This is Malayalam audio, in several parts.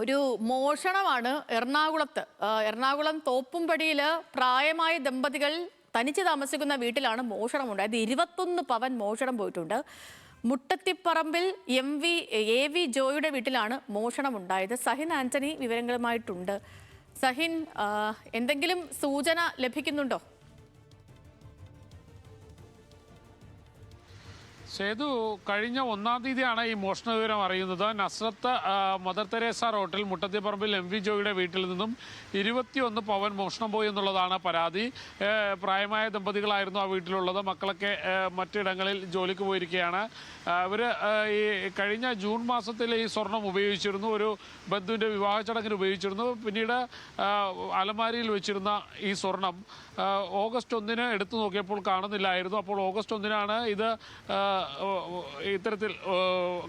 ഒരു മോഷണമാണ് എറണാകുളം തോപ്പുംപടിയിൽ പ്രായമായ ദമ്പതികൾ തനിച്ച് താമസിക്കുന്ന വീട്ടിലാണ് മോഷണമുണ്ടായത്. 21 പവൻ മോഷണം പോയിട്ടുണ്ട്. മുട്ടത്തിപ്പറമ്പിൽ എ വി ജോയുടെ വീട്ടിലാണ് മോഷണമുണ്ടായത്. സഹിൻ ആന്റണി വിവരങ്ങളുമായിട്ടുണ്ട്. സഹിൻ, എന്തെങ്കിലും സൂചന ലഭിക്കുന്നുണ്ടോ? സേതു, കഴിഞ്ഞ 1-ാം തീയതിയാണ് ഈ മോഷണ വിവരം അറിയുന്നത്. നസ്രത്ത് മദർ തെരേസ റോട്ടിൽ മുട്ടത്തിപ്പറമ്പിൽ എം.വി. ജോയുടെ വീട്ടിൽ നിന്നും 21 പവൻ മോഷണം പോയി എന്നുള്ളതാണ് പരാതി. പ്രായമായ ദമ്പതികളായിരുന്നു ആ വീട്ടിലുള്ളത്. മക്കളൊക്കെ മറ്റിടങ്ങളിൽ ജോലിക്ക് പോയിരിക്കുകയാണ്. ഇവർ ഈ കഴിഞ്ഞ ജൂൺ മാസത്തിൽ ഈ സ്വർണം ഉപയോഗിച്ചിരുന്നു. ഒരു ബന്ധുവിൻ്റെ വിവാഹ ചടങ്ങിന് ഉപയോഗിച്ചിരുന്നു. പിന്നീട് അലമാരിയിൽ വെച്ചിരുന്ന ഈ സ്വർണം ഓഗസ്റ്റ് 1-ന് എടുത്തു നോക്കിയപ്പോൾ കാണുന്നില്ലായിരുന്നു. അപ്പോൾ ഓഗസ്റ്റ് 1-നാണ് ഇത് ഇത്തരത്തിൽ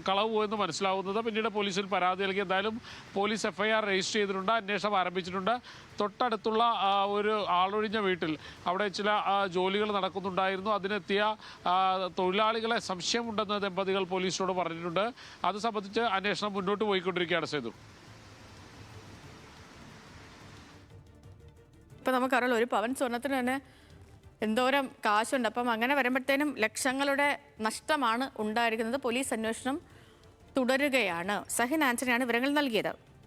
കളവ് പോയെന്ന് മനസ്സിലാവുന്നത്. പിന്നീട് പോലീസിൽ പരാതി നൽകി. എന്തായാലും പോലീസ് FIR രജിസ്റ്റർ ചെയ്തിട്ടുണ്ട്, അന്വേഷണം ആരംഭിച്ചിട്ടുണ്ട്. തൊട്ടടുത്തുള്ള ഒരു ആളൊഴിഞ്ഞ വീട്ടിൽ അവിടെ ചില ജോലികൾ നടക്കുന്നുണ്ടായിരുന്നു. അതിനെത്തിയ തൊഴിലാളികളെ സംശയമുണ്ടെന്ന് ദമ്പതികൾ പോലീസിനോട് പറഞ്ഞിട്ടുണ്ട്. അത് സംബന്ധിച്ച് അന്വേഷണം മുന്നോട്ട് പോയിക്കൊണ്ടിരിക്കുകയാണ്. സേതു, ഇപ്പം നമുക്കറിയാലോ, ഒരു പവൻ സ്വർണത്തിന് തന്നെ എന്തോരം കാശുണ്ട്. അപ്പം അങ്ങനെ വരുമ്പോഴത്തേനും ലക്ഷങ്ങളുടെ നഷ്ടമാണ് ഉണ്ടായിരിക്കുന്നത്. പോലീസ് അന്വേഷണം തുടരുകയാണ്. സഹിൻ ആന്റണിയാണ് വിവരങ്ങൾ നൽകിയത്.